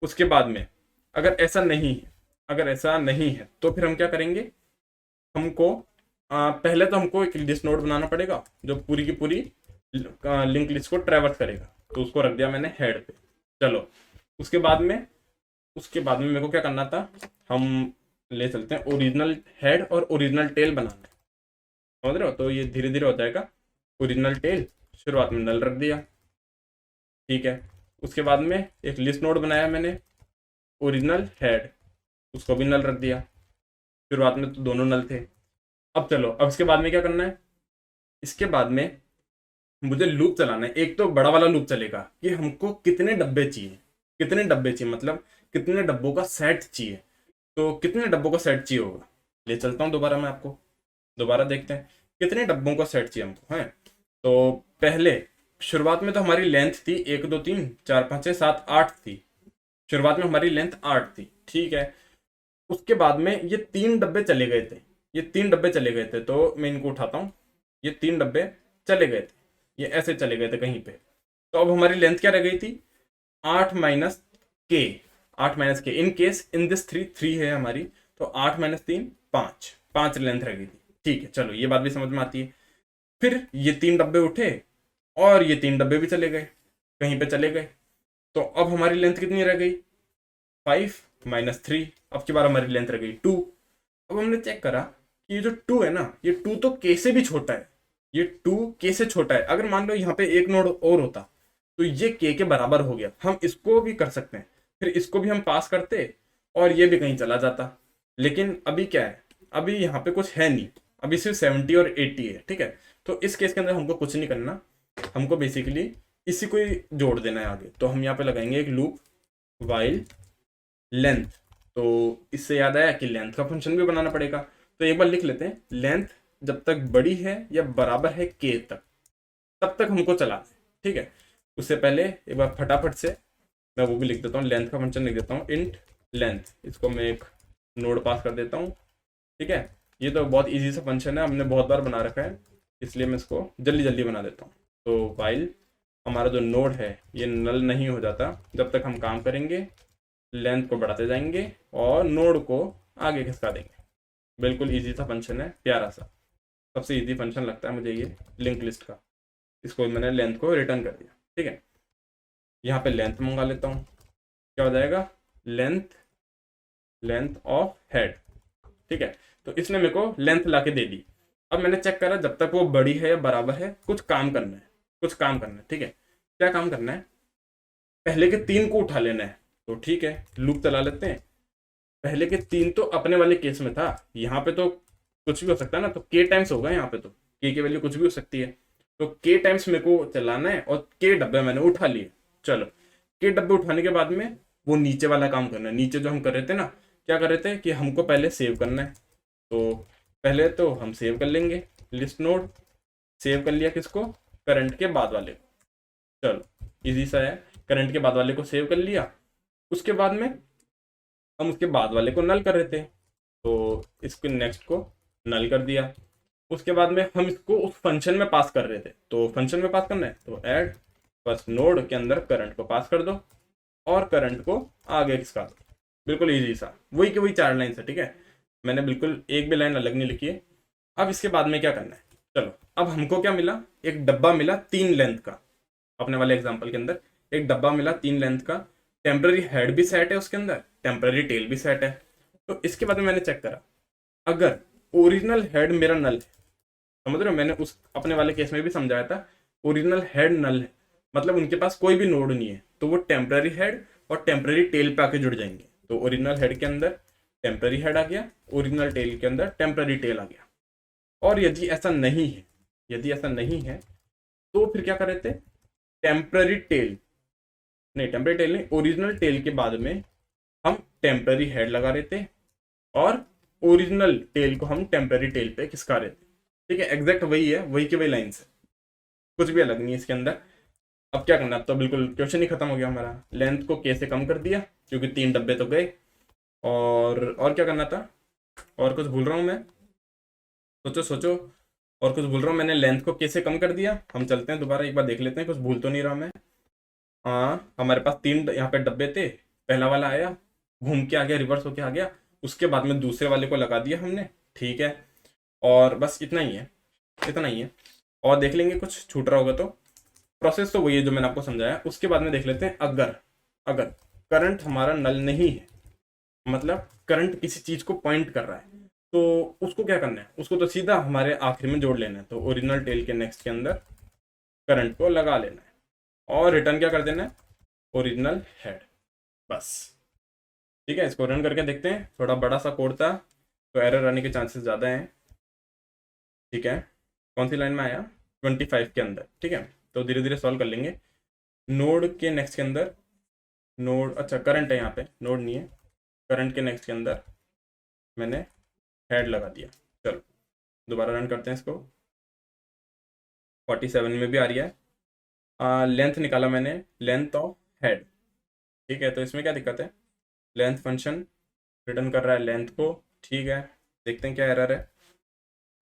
उसके बाद में अगर ऐसा नहीं है, अगर ऐसा नहीं है तो फिर हम क्या करेंगे, हमको पहले तो हमको एक लिस्ट नोड बनाना पड़ेगा जो पूरी की पूरी लिंक लिस्ट को ट्रैवर्स करेगा। तो उसको रख दिया मैंने हेड पे। चलो, उसके बाद में मेरे को क्या करना था, हम ले चलते हैं ओरिजिनल हेड और ओरिजिनल टेल बनाना है, समझ रहे हो। तो ये धीरे धीरे हो जाएगा। ओरिजिनल टेल शुरुआत में नल रख दिया, ठीक है। उसके बाद में एक लिस्ट नोड बनाया मैंने, ओरिजिनल हेड, उसको भी नल रख दिया। शुरुआत में तो दोनों नल थे। अब चलो, अब इसके बाद में क्या करना है, इसके बाद में मुझे लूप चलाना है। एक तो बड़ा वाला लूप चलेगा कि हमको कितने डब्बे चाहिए, कितने डब्बे चाहिए मतलब कितने डब्बों का सेट चाहिए। तो कितने डब्बों का सेट चाहिए होगा, ले चलता हूँ दोबारा, मैं आपको दोबारा देखते हैं कितने डब्बों का सेट चाहिए हमको है। तो पहले शुरुआत में तो हमारी लेंथ थी 1 2 3 4 5 6 7 8 थी, शुरुआत में हमारी लेंथ 8 थी, ठीक है। उसके बाद में ये 3 डब्बे चले गए थे, ये 3 डब्बे चले गए थे, तो मैं इनको उठाता हूँ। ये 3 डब्बे चले गए थे, ये ऐसे चले गए थे कहीं पे। तो अब हमारी लेंथ क्या रह गई थी, 8 माइनस के, 8 माइनस के, इन केस इन दिस 3 है हमारी, तो 8 माइनस 3 5, 5 लेंथ रह गई थी, ठीक है। चलो, ये बात भी समझ में आती है। फिर ये 3 डब्बे उठे और ये 3 डब्बे भी चले गए, कहीं पे चले गए। तो अब हमारी लेंथ कितनी रह गई, 5 माइनस 3, अब की बार हमारी लेंथ रह गई 2। अब हमने चेक करा कि ये जो 2 है ना, ये 2 तो के से भी छोटा है, ये 2 के से छोटा है। अगर मान लो यहाँ पे एक नोड और होता तो ये के बराबर हो गया, हम इसको भी कर सकते हैं, फिर इसको भी हम पास करते और ये भी कहीं चला जाता। लेकिन अभी क्या है, अभी यहाँ पे कुछ है नहीं, अभी सिर्फ 70 और 80 है, ठीक है। तो इस केस के अंदर हमको कुछ नहीं करना, हमको बेसिकली इसी को ही जोड़ देना है आगे। तो हम यहाँ पे लगाएंगे एक लूप वाइल लेंथ। तो इससे याद आया कि लेंथ का फंक्शन भी बनाना पड़ेगा। तो एक बार लिख लेते हैं, लेंथ जब तक बड़ी है या बराबर है के तक, तब तक हमको चलाना है, ठीक है। उससे पहले एक बार फटाफट से मैं वो भी लिख देता हूँ, लेंथ का फंक्शन लिख देता हूँ, इंट लेंथ। इसको मैं एक नोड पास कर देता हूँ, ठीक है। ये तो बहुत इजी सा फंक्शन है, हमने बहुत बार बना रखा है, इसलिए मैं इसको जल्दी जल्दी बना देता हूँ। तो वाइल हमारा जो नोड है ये नल नहीं हो जाता जब तक हम काम करेंगे, लेंथ को बढ़ाते जाएंगे और नोड को आगे खिसका देंगे। बिल्कुल इजी सा फंक्शन है, प्यारा सा, सबसे इजी फंक्शन लगता है मुझे ये लिंक लिस्ट का। इसको मैंने लेंथ को रिटर्न कर दिया, ठीक है। यहाँ पे लेंथ मंगा लेता हूँ, क्या हो जाएगा, लेंथ ऑफ हेड, ठीक है। तो इसने मेरे को लेंथ ला के दे दी। अब मैंने चेक करा, जब तक वो बड़ी है या बराबर है कुछ काम करना है, कुछ काम करना है, ठीक है। क्या काम करना है, पहले के 3 को उठा लेना है, तो ठीक है लूप चला लेते हैं। पहले के 3 तो अपने वाले केस में था, यहाँ पे तो कुछ भी हो सकता है ना, तो के टाइम्स होगा यहाँ पे, तो के की वैल्यू कुछ भी हो सकती है। तो के टाइम्स मेरे को चलाना है और के डब्बे मैंने उठा लिए। चलो के डब्बे उठाने के बाद में वो नीचे वाला काम करना है। नीचे जो हम कर रहे थे ना, क्या कर रहे थे कि हमको पहले सेव करना है, तो पहले तो हम सेव कर लेंगे लिस्ट नोड। सेव कर लिया किसको, करंट के बाद वाले को। चलो इजी सा है, करंट के बाद वाले को सेव कर लिया। उसके बाद में हम उसके बाद वाले को नल कर रहे थे, तो इसको नेक्स्ट को नल कर दिया। उसके बाद में हम इसको उस फंक्शन में पास कर रहे थे, तो फंक्शन में पास करना है तो ऐड बस नोड के अंदर करंट को पास कर दो और करंट को आगे खिसका दो। बिल्कुल इजी सा, वही की वही 4 लाइन से, ठीक है। मैंने बिल्कुल एक भी लाइन अलग नहीं लिखी है। अब इसके बाद में क्या करना है, चलो अब हमको क्या मिला, एक डब्बा मिला 3 लेंथ का। अपने वाले एग्जाम्पल के अंदर एक डब्बा मिला 3 लेंथ का, टेम्पररी हेड भी सेट है उसके अंदर, टेम्पररी टेल भी सेट है। तो इसके बाद में मैंने चेक करा, अगर ओरिजिनल हेड मेरा नल है, समझ रहे हो, मैंने उस अपने वाले केस में भी समझाया था, ओरिजिनल हेड नल है मतलब उनके पास कोई भी नोड नहीं है, तो वो टेम्पररी हेड और टेम्पररी टेल पे आके जुड़ जाएंगे। तो ओरिजिनल हेड के अंदर टेम्पररी हेड आ गया, ओरिजिनल टेल के अंदर टेम्पररी टेल आ गया। और यदि ऐसा नहीं है, यदि ऐसा नहीं है तो फिर क्या कर रहे थे, टेम्पररी टेल नहीं, टेम्पररी टेल नहीं, ओरिजिनल टेल के बाद में हम टेम्पररी हेड लगा रहे थे और ओरिजिनल टेल को हम टेम्पररी टेल पे खिसका रहे थे। ठीक है, एग्जैक्ट वही है, वही की वही लाइन से, कुछ भी अलग नहीं है इसके अंदर। अब क्या करना है, अब तो बिल्कुल क्वेश्चन ही खत्म हो गया हमारा। लेंथ को के से कम कर दिया क्योंकि 3 डब्बे तो गए। और क्या करना था, और कुछ भूल रहा हूँ मैं, सोचो सोचो, और कुछ भूल रहा हूँ। मैंने लेंथ को के से कम कर दिया। हम चलते हैं दोबारा एक बार देख लेते हैं, कुछ भूल तो नहीं रहा मैं। हाँ, हमारे पास 3 यहाँ पे डब्बे थे, पहला वाला आया, घूम के आ गया, रिवर्स होके आ गया, उसके बाद में दूसरे वाले को लगा दिया हमने, ठीक है। और बस इतना ही है, इतना ही है। और देख लेंगे कुछ छूट रहा होगा तो। प्रोसेस तो वही है जो मैंने आपको समझाया। उसके बाद में देख लेते हैं, अगर अगर करंट हमारा नल नहीं है, मतलब करंट किसी चीज को पॉइंट कर रहा है, तो उसको क्या करना है, उसको तो सीधा हमारे आखिर में जोड़ लेना है। तो ओरिजिनल टेल के नेक्स्ट के अंदर करंट को लगा लेना है और रिटर्न क्या कर देना है, ओरिजिनल हेड, बस। ठीक है, इसको रन करके देखते हैं। थोड़ा बड़ा सा कोड था तो एरर आने के चांसेस ज़्यादा हैं। ठीक है, कौन सी लाइन में आया, 25 के अंदर। ठीक है, तो धीरे धीरे सॉल्व कर लेंगे। नोड के नेक्स्ट के अंदर नोड, अच्छा करंट है यहाँ पे, नोड नहीं है। करंट के नेक्स्ट के अंदर मैंने हेड लगा दिया। चलो दोबारा रन करते हैं इसको। 47 में भी आ रही है। लेंथ निकाला मैंने, लेंथ ऑफ हेड। ठीक है, तो इसमें क्या दिक्कत है, लेंथ फंक्शन रिटर्न कर रहा है लेंथ को। ठीक है, देखते हैं क्या एरर है।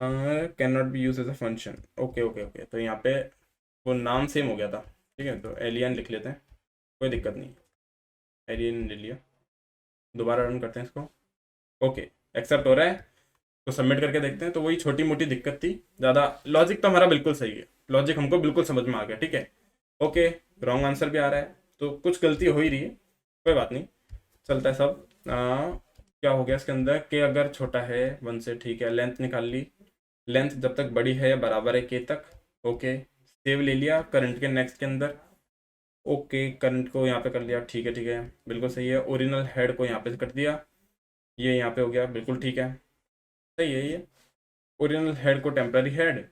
Can not be use as a function. Okay okay okay, तो यहाँ पे वो नाम सेम हो गया था। ठीक है, तो एलियन लिख लेते हैं, कोई दिक्कत नहीं, एलियन ले लिया। दोबारा रन करते हैं इसको। ओके, एक्सेप्ट हो रहा है, तो सबमिट करके देखते हैं। तो वही छोटी मोटी दिक्कत थी, ज़्यादा लॉजिक तो हमारा बिल्कुल सही है, लॉजिक हमको बिल्कुल समझ में आ गया। ठीक है, ओके, रॉन्ग आंसर भी आ रहा है, तो कुछ गलती हो ही रही है, कोई बात नहीं, चलता है सब। क्या हो गया इसके अंदर, के अगर छोटा है 1 से, ठीक है, लेंथ निकाल ली। लेंथ जब तक बड़ी है बराबर है के तक, ओके, सेव ले लिया करंट के नेक्स्ट के अंदर। ओके, करंट को यहाँ पे कर लिया, ठीक है ठीक है, बिल्कुल सही है। ओरिजिनल हेड को यहाँ पे कर दिया, ये यहाँ पे हो गया, बिल्कुल ठीक है, सही है ये। ओरिजिनल हेड को टेम्पररी हेड,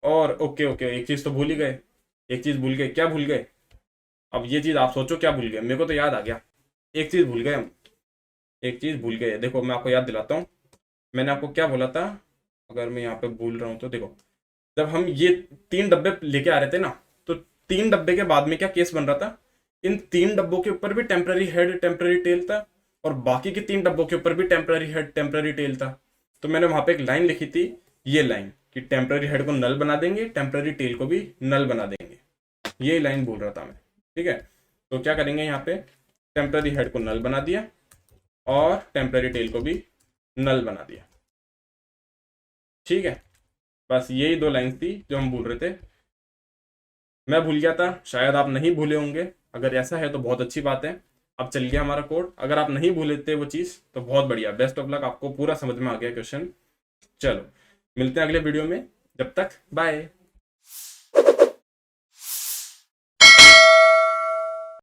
और ओके ओके, एक चीज़ तो भूल ही गए, एक चीज़ भूल गए, क्या भूल गए, अब ये चीज़ आप सोचो क्या भूल गए, मेरे को तो याद आ गया, एक चीज़ भूल गए हम, एक चीज़ भूल गए। देखो मैं आपको याद दिलाता हूँ, मैंने आपको क्या बोला था, अगर मैं यहाँ पे भूल रहा हूँ तो देखो, जब हम ये 3 डब्बे लेके आ रहे थे ना, तो 3 डब्बे के बाद में क्या केस बन रहा था, इन 3 डब्बों के ऊपर भी टेम्पररी हेड टेम्पररी टेल था, और बाकी के 3 डब्बों के ऊपर भी टेम्पररी हेड टेम्पररी टेल था। तो मैंने वहां पे एक लाइन लिखी थी, ये लाइन, कि टेम्पररी हेड को नल बना देंगे, टेम्पररी टेल को भी नल बना देंगे, ये लाइन बोल रहा था मैं। ठीक है, तो क्या करेंगे, यहाँ पे टेम्पररी हेड को नल बना दिया और टेम्पररी टेल को भी नल बना दिया। ठीक है, बस यही 2 लाइन थी जो हम भूल रहे थे। मैं भूल गया था, शायद आप नहीं भूले होंगे, अगर ऐसा है तो बहुत अच्छी बात है, अब चल गया हमारा कोड। अगर आप नहीं भूले थे वो चीज़ तो बहुत बढ़िया, बेस्ट ऑफ लक, आपको पूरा समझ में आ गया क्वेश्चन। चलो मिलते हैं अगले वीडियो में, जब तक बाय।